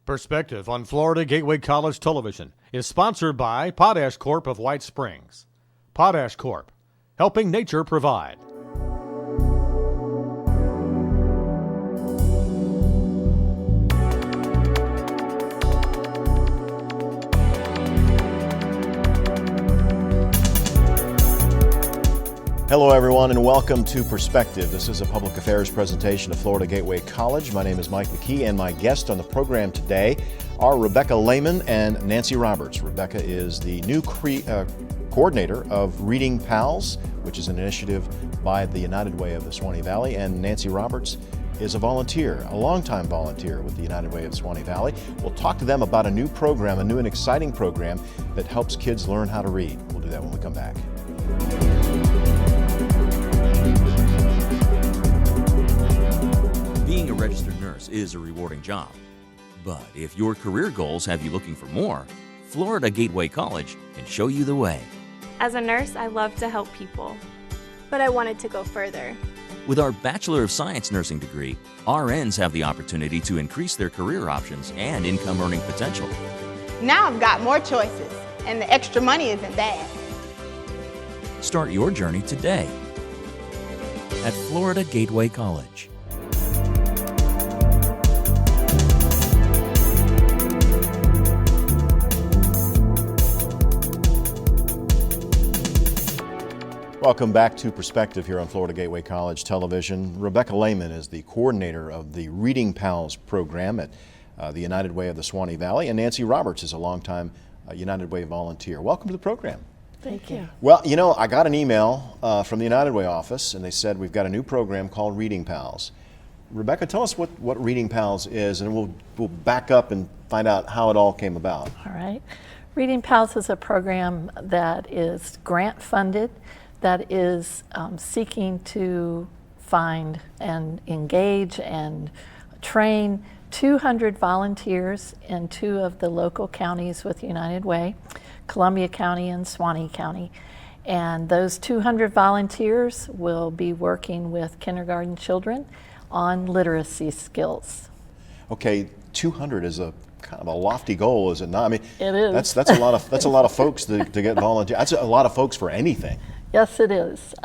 Perspective on Florida Gateway College Television is sponsored by Potash Corp of White Springs. Potash Corp, helping nature provide. Hello everyone and welcome to Perspective. This is a public affairs presentation of Florida Gateway College. My name is Mike McKee and my guests on the program today are Rebecca Lehman and Nancy Roberts. Rebecca is the new coordinator of Reading Pals, which is an initiative by the United Way of the Swanee Valley, and Nancy Roberts is a volunteer, a longtime volunteer with the United Way of Swanee Valley. We'll talk to them about a new program, a new and exciting program that helps kids learn how to read. We'll do that when we come back. Being a registered nurse is a rewarding job. But if your career goals have you looking for more, Florida Gateway College can show you the way. As a nurse, I love to help people, but I wanted to go further. With our Bachelor of Science nursing degree, RNs have the opportunity to increase their career options and income earning potential. Now I've got more choices, and the extra money isn't bad. Start your journey today at Florida Gateway College. Welcome back to Perspective here on Florida Gateway College Television. Rebecca Lehman is the coordinator of the Reading Pals program at the United Way of the Swanee Valley, and Nancy Roberts is a longtime United Way volunteer. Welcome to the program. Thank you. Well, you know, I got an email from the United Way office, and they said we've got a new program called Reading Pals. Rebecca, tell us what Reading Pals is, and we'll back up and find out how it all came about. All right. Reading Pals is a program that is grant funded, that is seeking to find and engage and train 200 volunteers in two of the local counties with United Way, Columbia County and Swanee County. And those 200 volunteers will be working with kindergarten children on literacy skills. Okay, 200 is a kind of a lofty goal, is it not? I mean, it is. That's a lot of folks to get volunteer. That's a lot of folks for anything. Yes, it is.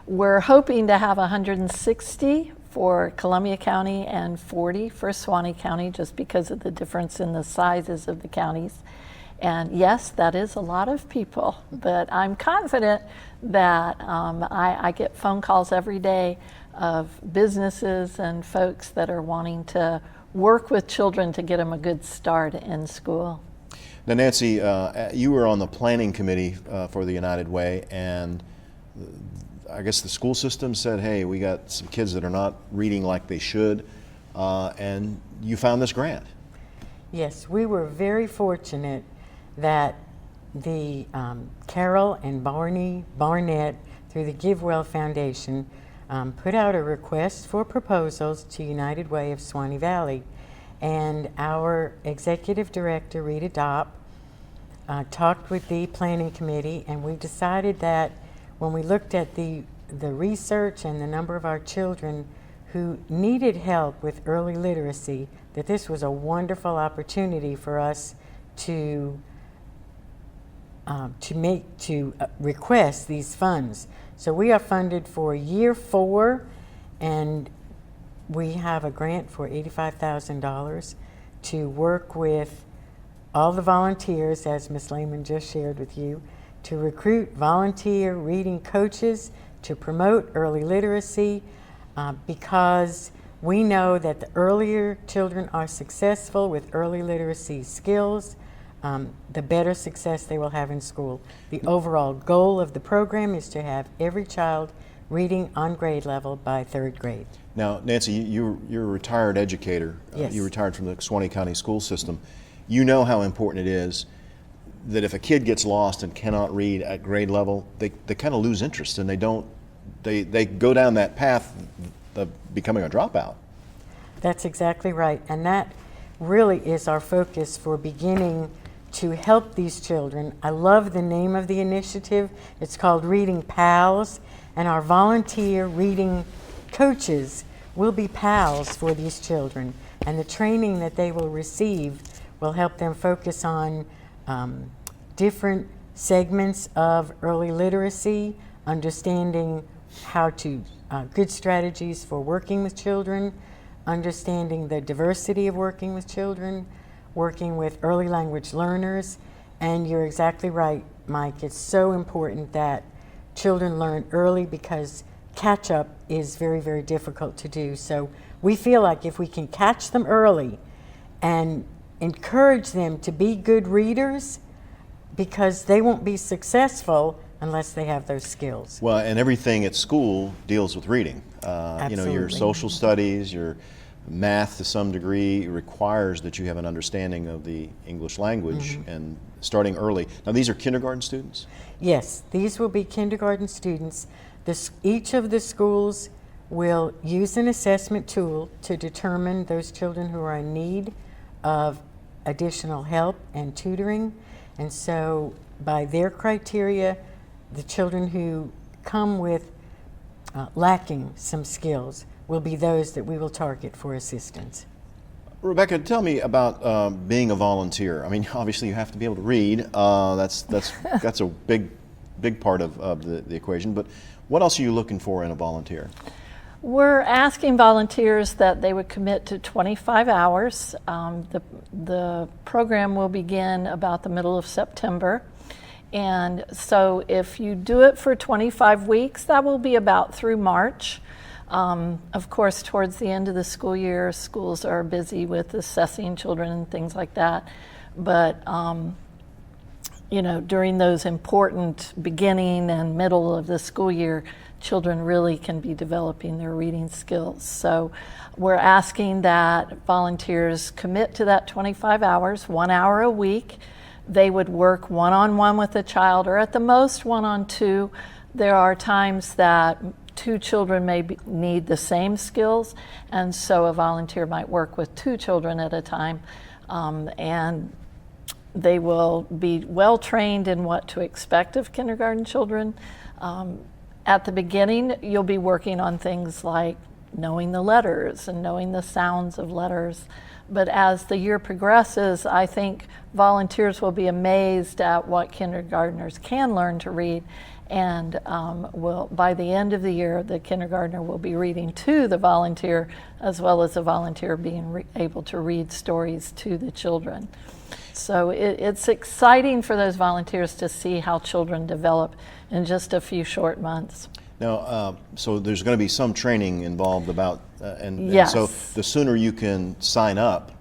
We're hoping to have 160 for Columbia County and 40 for Swanee County, just because of the difference in the sizes of the counties. And yes, that is a lot of people, but I'm confident that I get phone calls every day of businesses and folks that are wanting to work with children to get them a good start in school. Now, Nancy, you were on the planning committee for the United Way, and I guess the school system said, hey, we got some kids that are not reading like they should, and you found this grant. Yes, we were very fortunate that the Carol and Barney Barnett, through the GiveWell Foundation, put out a request for proposals to United Way of Swanee Valley. And our executive director, Rita Dopp, talked with the planning committee, and we decided that when we looked at the research and the number of our children who needed help with early literacy, that this was a wonderful opportunity for us to request these funds. So we are funded for year 4, and we have a grant for $85,000 to work with all the volunteers, as Ms. Lehman just shared with you, to recruit volunteer reading coaches to promote early literacy, because we know that the earlier children are successful with early literacy skills, the better success they will have in school. The overall goal of the program is to have every child reading on grade level by 3rd grade. Now, Nancy, you're a retired educator. Yes. You retired from the Swanee County school system. You know how important it is that if a kid gets lost and cannot read at grade level, they kind of lose interest, and they go down that path of becoming a dropout. That's exactly right, and that really is our focus for beginning to help these children. I love the name of the initiative. It's called Reading Pals, and our volunteer reading coaches will be pals for these children. And the training that they will receive will help them focus on different segments of early literacy, understanding how to, good strategies for working with children, understanding the diversity of working with children, working with early language learners. And you're exactly right, Mike. It's so important that children learn early because catch up is very, very difficult to do. So we feel like if we can catch them early and encourage them to be good readers, because they won't be successful unless they have those skills. Well, and everything at school deals with reading. You know, your social studies, your math to some degree requires that you have an understanding of the English language, and starting early. Now, these are kindergarten students? Yes, these will be kindergarten students. Each of the schools will use an assessment tool to determine those children who are in need of additional help and tutoring. And so by their criteria, the children who come with lacking some skills will be those that we will target for assistance. Rebecca, tell me about being a volunteer. I mean, obviously you have to be able to read. That's a big part of the equation. But what else are you looking for in a volunteer? We're asking volunteers that they would commit to 25 hours. The program will begin about the middle of September. And so if you do it for 25 weeks, that will be about through March. Of course, towards the end of the school year, schools are busy with assessing children and things like that. But you know, during those important beginning and middle of the school year, children really can be developing their reading skills. So we're asking that volunteers commit to that 25 hours, 1 hour a week. They would work one-on-one with a child, or at the most one-on-two. There are times that two children may need the same skills, and so a volunteer might work with two children at a time, and they will be well trained in what to expect of kindergarten children. At the beginning, you'll be working on things like knowing the letters and knowing the sounds of letters. But as the year progresses, I think volunteers will be amazed at what kindergartners can learn to read. And by the end of the year, the kindergartner will be reading to the volunteer, as well as the volunteer being able to read stories to the children. So it's exciting for those volunteers to see how children develop in just a few short months. Now, so there's going to be some training involved about, and Yes. so the sooner you can sign up,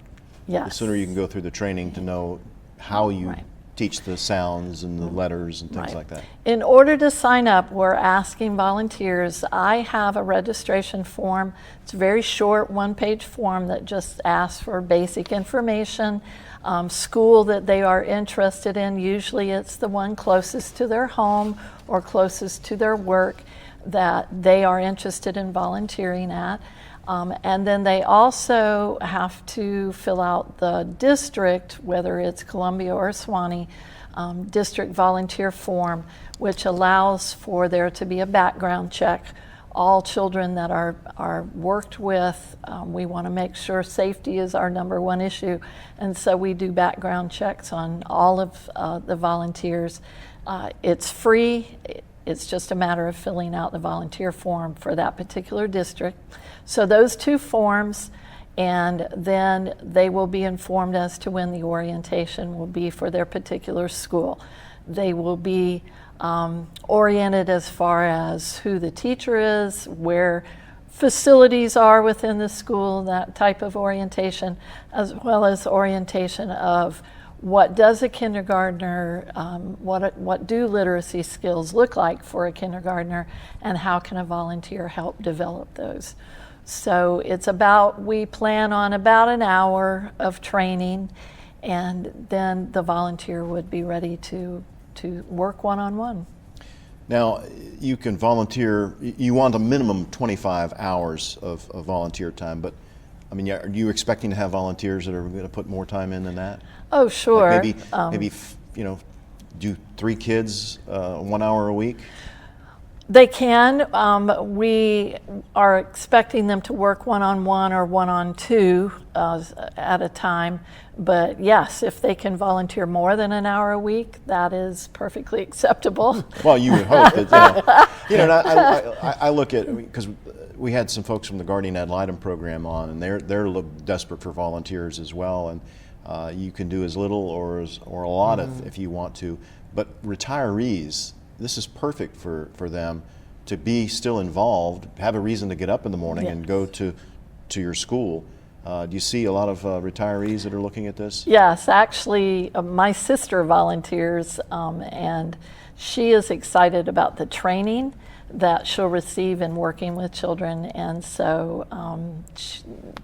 Yes. the sooner you can go through the training to know how you Right. teach the sounds and the letters and things Right. like that. In order to sign up, we're asking volunteers. I have a registration form. It's a very short one-page form that just asks for basic information, school that they are interested in. Usually it's the one closest to their home or closest to their work that they are interested in volunteering at. And then they also have to fill out the district, whether it's Columbia or Suwannee, district volunteer form, which allows for there to be a background check. All children that are worked with, we want to make sure safety is our #1 issue, and so we do background checks on all of the volunteers. It's free. It's just a matter of filling out the volunteer form for that particular district. So those two forms, and then they will be informed as to when the orientation will be for their particular school. They will be oriented as far as who the teacher is, where facilities are within the school, that type of orientation, as well as orientation of what does a kindergartner, what do literacy skills look like for a kindergartner, and how can a volunteer help develop those. So we plan on about an hour of training, and then the volunteer would be ready to work one-on-one. Now, you can volunteer, you want a minimum 25 hours of volunteer time, but I mean, are you expecting to have volunteers that are going to put more time in than that? Oh, sure. Like maybe do 3 kids 1 hour a week? They can. We are expecting them to work one-on-one or one-on-two at a time. But yes, if they can volunteer more than an hour a week, that is perfectly acceptable. Well, you would hope that, and I look at, because we had some folks from the Guardian Ad Litem program on, and they're desperate for volunteers as well. And you can do as little or a lot if you want to. But retirees, this is perfect for them to be still involved, have a reason to get up in the morning and go to your school. Do you see a lot of retirees that are looking at this? Yes, actually, my sister volunteers, and she is excited about the training that she'll receive in working with children, and so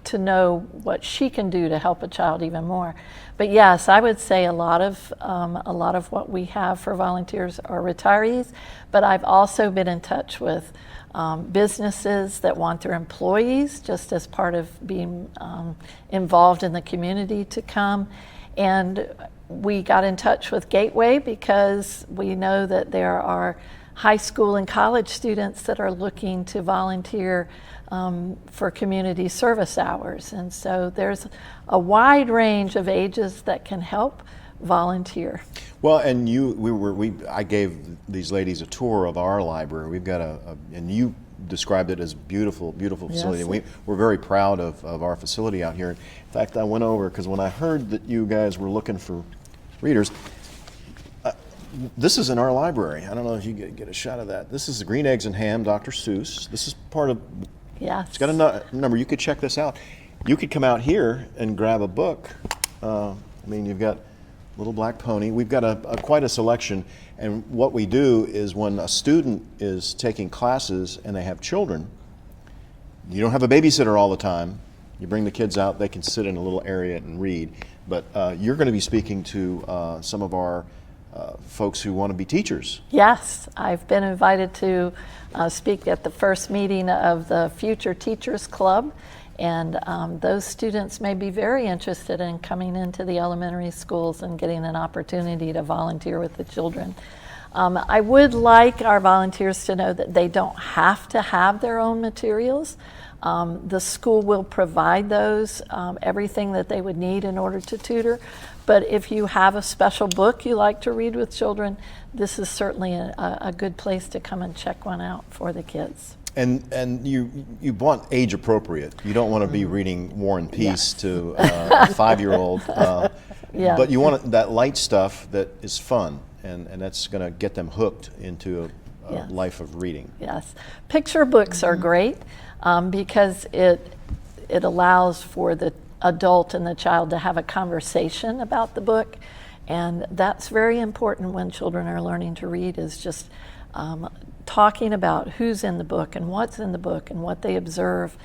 to know what she can do to help a child even more. But yes, I would say a lot of what we have for volunteers are retirees, but I've also been in touch with businesses that want their employees, just as part of being involved in the community, to come. And we got in touch with Gateway because we know that there are high school and college students that are looking to volunteer for community service hours. And so there's a wide range of ages that can help volunteer. Well, and I gave these ladies a tour of our library. We've got and you described it as beautiful facility. Yes. We're very proud of our facility out here. In fact, I went over because when I heard that you guys were looking for readers, this is in our library. I don't know if you get a shot of that. This is the Green Eggs and Ham, Dr. Seuss. This is part of. Yes. It's got a number. You could check this out. You could come out here and grab a book. You've got Little Black Pony. We've got quite a selection. And what we do is when a student is taking classes and they have children, you don't have a babysitter all the time. You bring the kids out. They can sit in a little area and read. But you're going to be speaking to some of our folks who want to be teachers. Yes, I've been invited to speak at the first meeting of the Future Teachers Club, and those students may be very interested in coming into the elementary schools and getting an opportunity to volunteer with the children. I would like our volunteers to know that they don't have to have their own materials. The school will provide those, everything that they would need in order to tutor. But if you have a special book you like to read with children, this is certainly a good place to come and check one out for the kids. And you want age appropriate. You don't want to be reading War and Peace to a 5-year-old. But you want that light stuff that is fun, and that's going to get them hooked into a life of reading. Yes. Picture books are great because it allows for the adult and the child to have a conversation about the book, and that's very important when children are learning to read, is just talking about who's in the book and what's in the book and what they observe,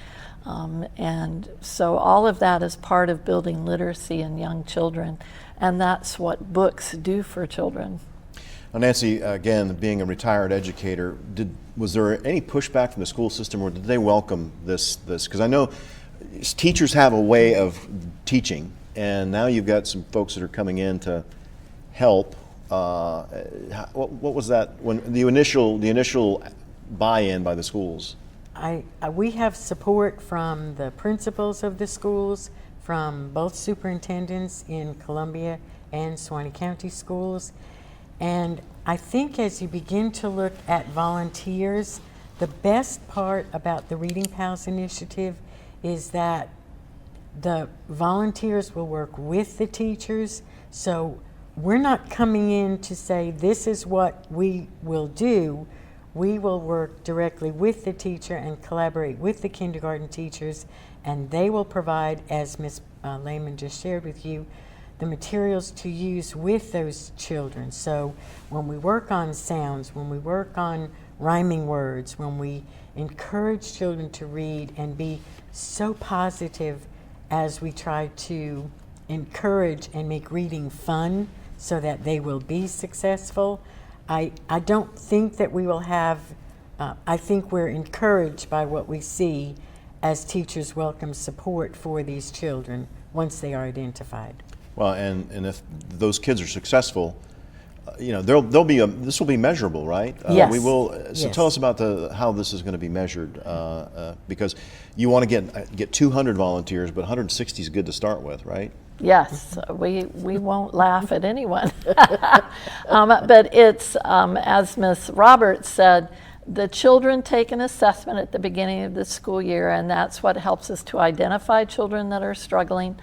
and so all of that is part of building literacy in young children, and that's what books do for children. Now, Nancy, again, being a retired educator, was there any pushback from the school system, or did they welcome this? Because I know teachers have a way of teaching, and now you've got some folks that are coming in to help. What was that when the initial buy-in by the schools? We have support from the principals of the schools, from both superintendents in Columbia and Suwannee County schools, and I think as you begin to look at volunteers, the best part about the Reading Pals initiative is that the volunteers will work with the teachers. So we're not coming in to say this is what we will do. We will work directly with the teacher and collaborate with the kindergarten teachers, and they will provide, as Ms. Lehman just shared with you, the materials to use with those children. So when we work on sounds, when we work on rhyming words, when we encourage children to read and be so positive as we try to encourage and make reading fun so that they will be successful, I don't think that we will have, I think we're encouraged by what we see as teachers welcome support for these children once they are identified. Well, and if those kids are successful, there'll be this will be measurable, right? Yes. We will. So Yes. tell us about how this is going to be measured, because you want to get 200 volunteers, but 160 is good to start with, right? Yes, we won't laugh at anyone. But it's, as Ms. Roberts said, the children take an assessment at the beginning of the school year, and that's what helps us to identify children that are struggling.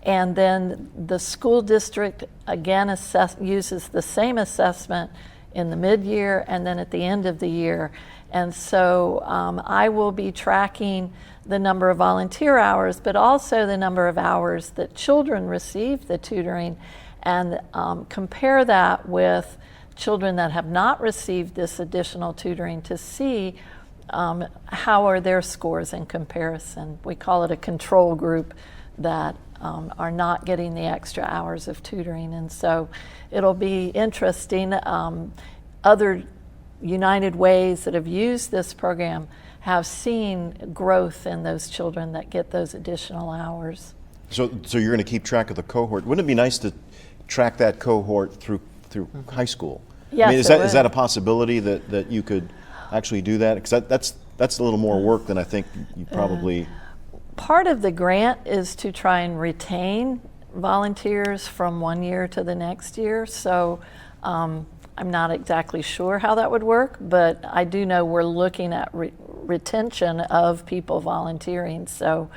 And then the school district, again, uses the same assessment in the mid-year and then at the end of the year. And so I will be tracking the number of volunteer hours, but also the number of hours that children receive the tutoring, and compare that with children that have not received this additional tutoring to see how are their scores in comparison. We call it a control group that are not getting the extra hours of tutoring. And so it'll be interesting. Other United Ways that have used this program have seen growth in those children that get those additional hours. So you're going to keep track of the cohort. Wouldn't it be nice to track that cohort through high school? Yes, I mean, it is that would. a possibility that you could actually do that? Because that's a little more work than I think you probably. Part of the grant is to try and retain volunteers from one year to the next year. So I'm not exactly sure how that would work, but I do know we're looking at retention of people volunteering. So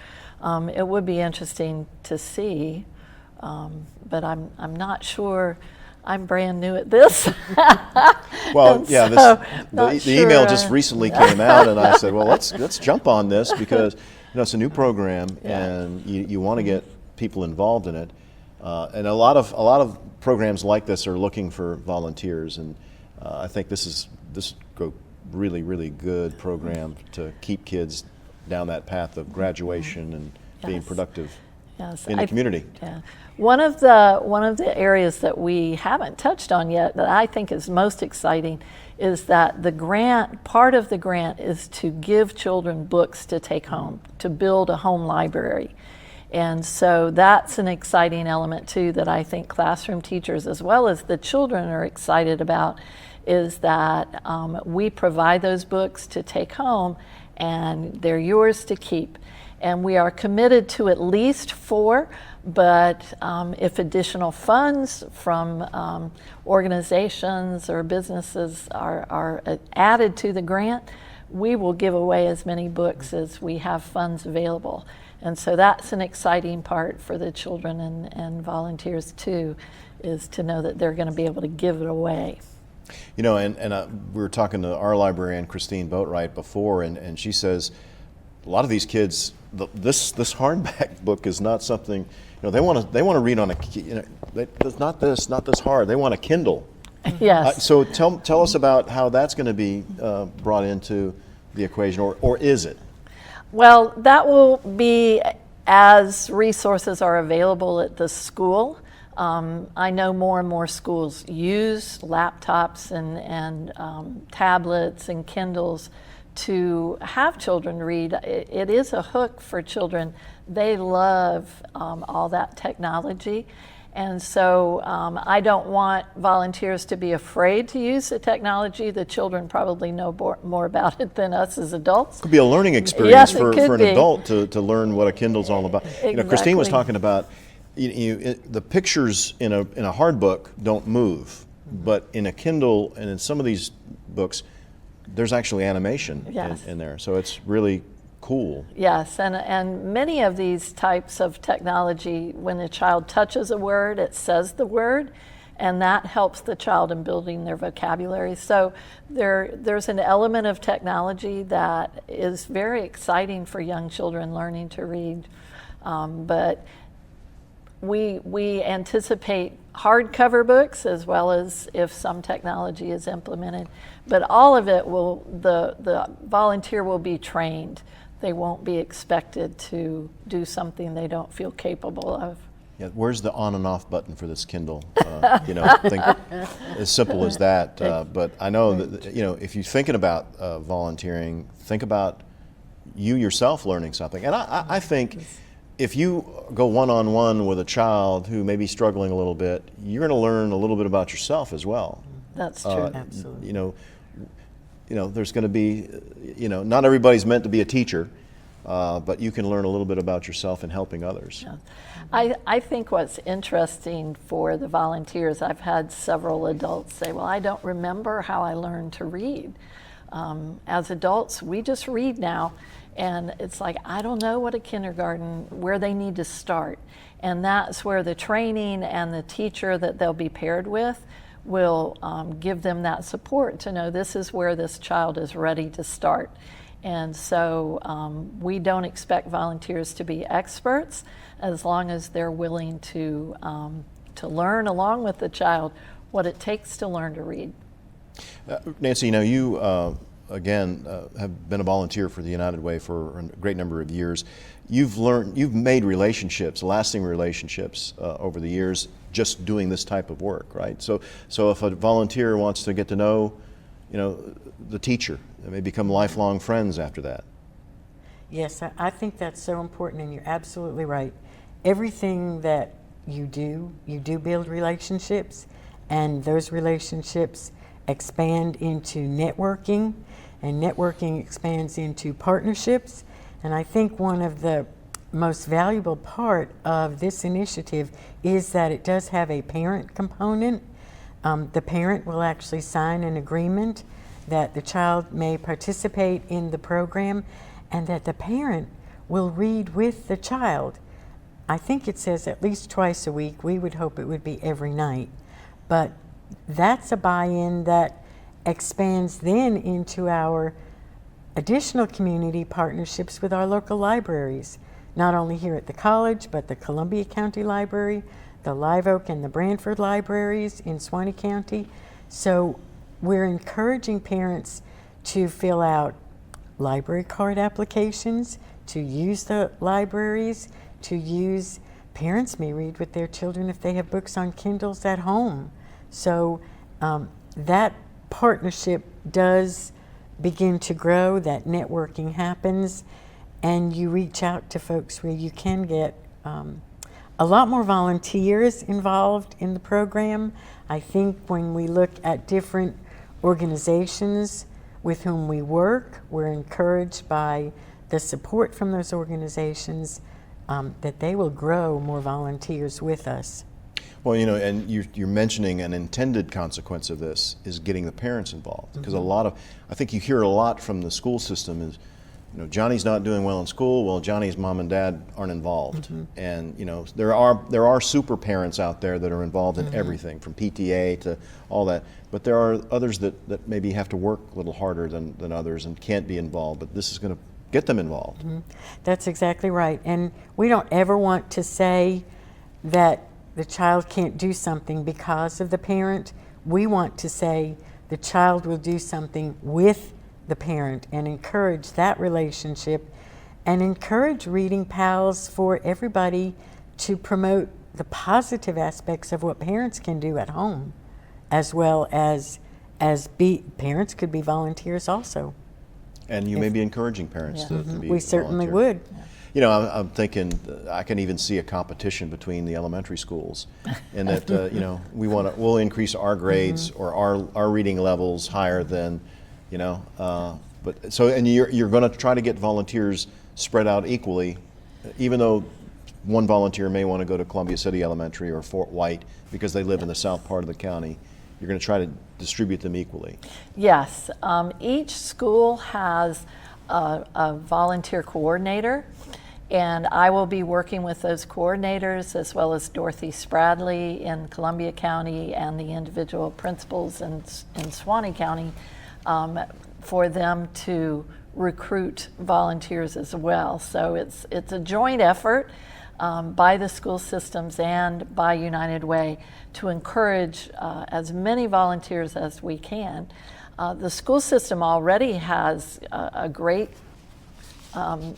it would be interesting to see, but I'm not sure. I'm brand new at this. Well, yeah, so the email just recently came out, and I said, well, let's jump on this because it's a new program, and you want to get people involved in it. And a lot of programs like this are looking for volunteers, and I think this is a really, really good program to keep kids down that path of graduation and being productive in the community. Yeah. One of the areas that we haven't touched on yet that I think is most exciting is that part of the grant is to give children books to take home, to build a home library. And so that's an exciting element too that I think classroom teachers as well as the children are excited about, is that we provide those books to take home and they're yours to keep. And we are committed to at least 4, but if additional funds from organizations or businesses are added to the grant, we will give away as many books as we have funds available. And so that's an exciting part for the children and volunteers too, is to know that they're going to be able to give it away. You know, and we were talking to our librarian, Christine Boatwright, before, and she says a lot of these kids, this hardback book is not something, they want to read on it's not this hard. They want a Kindle. Yes. So tell us about how that's going to be brought into the equation, or is it? Well, that will be as resources are available at the school. I know more and more schools use laptops and tablets and Kindles to have children read. It is a hook for children. They love all that technology. And so I don't want volunteers to be afraid to use the technology. The children probably know more about it than us as adults. It could be a learning experience for an be. adult to learn what a Kindle's all about. Exactly. Christine was talking about the pictures in a hard book don't move, but in a Kindle and in some of these books, there's actually animation in there. So it's really cool. Yes, and many of these types of technology, when a child touches a word, it says the word, and that helps the child in building their vocabulary. So there's an element of technology that is very exciting for young children learning to read. But we anticipate hardcover books as well as if some technology is implemented. But all of it the volunteer will be trained. They won't be expected to do something they don't feel capable of. Yeah, where's the on and off button for this Kindle? Think as simple as that. But I know that if you're thinking about volunteering, think about you yourself learning something. And I think if you go one-on-one with a child who may be struggling a little bit, you're going to learn a little bit about yourself as well. That's true. Absolutely. You know, there's going to be, not everybody's meant to be a teacher, but you can learn a little bit about yourself in helping others. Yeah. I think what's interesting for the volunteers, I've had several adults say, well, I don't remember how I learned to read. As adults, we just read now, and it's like, I don't know what a kindergarten, where they need to start. And that's where the training and the teacher that they'll be paired with will give them that support to know this is where this child is ready to start. And so we don't expect volunteers to be experts as long as they're willing to learn along with the child what it takes to learn to read. Nancy, you again have been a volunteer for the United Way for a great number of years. You've made relationships, lasting relationships over the years just doing this type of work, right? So if a volunteer wants to get to know, the teacher, they may become lifelong friends after that. Yes, I think that's so important, and you're absolutely right. Everything that you do build relationships, and those relationships expand into networking, and networking expands into partnerships. And I think one of the most valuable part of this initiative is that it does have a parent component. The parent will actually sign an agreement that the child may participate in the program, and that the parent will read with the child. I think it says at least twice a week. We would hope it would be every night. But that's a buy-in that expands then into our additional community partnerships with our local libraries, not only here at the college, but the Columbia County Library, the Live Oak and the Branford libraries in Suwannee County. So we're encouraging parents to fill out library card applications, to use the libraries, parents may read with their children if they have books on Kindles at home. So that partnership does begin to grow, that networking happens, and you reach out to folks where you can get a lot more volunteers involved in the program. I think when we look at different organizations with whom we work, we're encouraged by the support from those organizations that they will grow more volunteers with us. Well, and you're mentioning an intended consequence of this is getting the parents involved, because I think you hear a lot from the school system is, Johnny's not doing well in school. Well, Johnny's mom and dad aren't involved, and there are super parents out there that are involved in everything from PTA to all that. But there are others that maybe have to work a little harder than others and can't be involved. But this is going to get them involved. That's exactly right. And we don't ever want to say that the child can't do something because of the parent. We want to say the child will do something with the parent and encourage that relationship, and encourage reading pals for everybody to promote the positive aspects of what parents can do at home, as well as parents could be volunteers also. And you may be encouraging parents to be We certainly volunteer. would. I'm thinking I can even see a competition between the elementary schools, in that we'll increase our grades or our reading levels higher than, and you're going to try to get volunteers spread out equally, even though one volunteer may want to go to Columbia City Elementary or Fort White because they live in the south part of the county. You're going to try to distribute them equally. Yes, each school has a volunteer coordinator, and I will be working with those coordinators, as well as Dorothy Spradley in Columbia County and the individual principals in Suwannee County, for them to recruit volunteers as well. So it's a joint effort by the school systems and by United Way to encourage as many volunteers as we can. The school system already has a great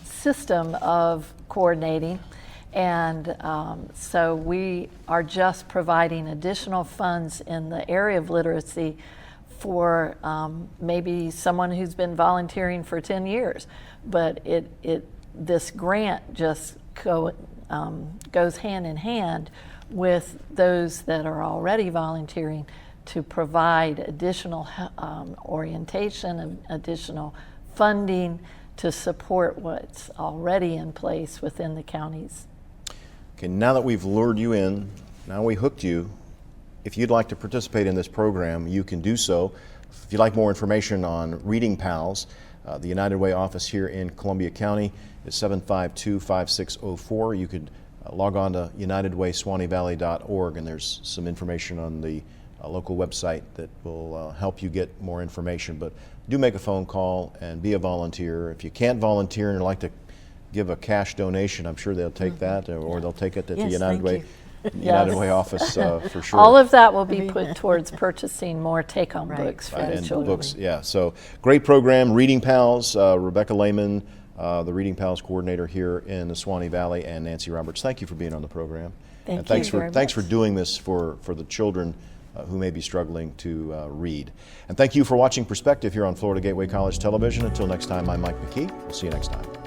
system of coordinating, and so we are just providing additional funds in the area of literacy for maybe someone who's been volunteering for 10 years, but this grant just goes hand in hand with those that are already volunteering to provide additional orientation and additional funding to support what's already in place within the counties. Okay, now that we've lured you in, now we hooked you, if you'd like to participate in this program, you can do so. If you'd like more information on Reading Pals, the United Way office here in Columbia County is 752-5604. You could log on to unitedwayswanevalley.org, and there's some information on the local website that will help you get more information. But do make a phone call and be a volunteer. If you can't volunteer and you'd like to give a cash donation, I'm sure they'll take that, or they'll take it at the United Way. United Way office for sure. All of that will be put towards purchasing more take-home books for the and children. books, yeah. So great program, Reading Pals. Rebecca Lehman, the Reading Pals coordinator here in the Swanee Valley, and Nancy Roberts. Thank you for being on the program. Thank you very thanks much. for doing this for the children who may be struggling to read. And thank you for watching Perspective here on Florida Gateway College Television. Until next time, I'm Mike McKee. We'll see you next time.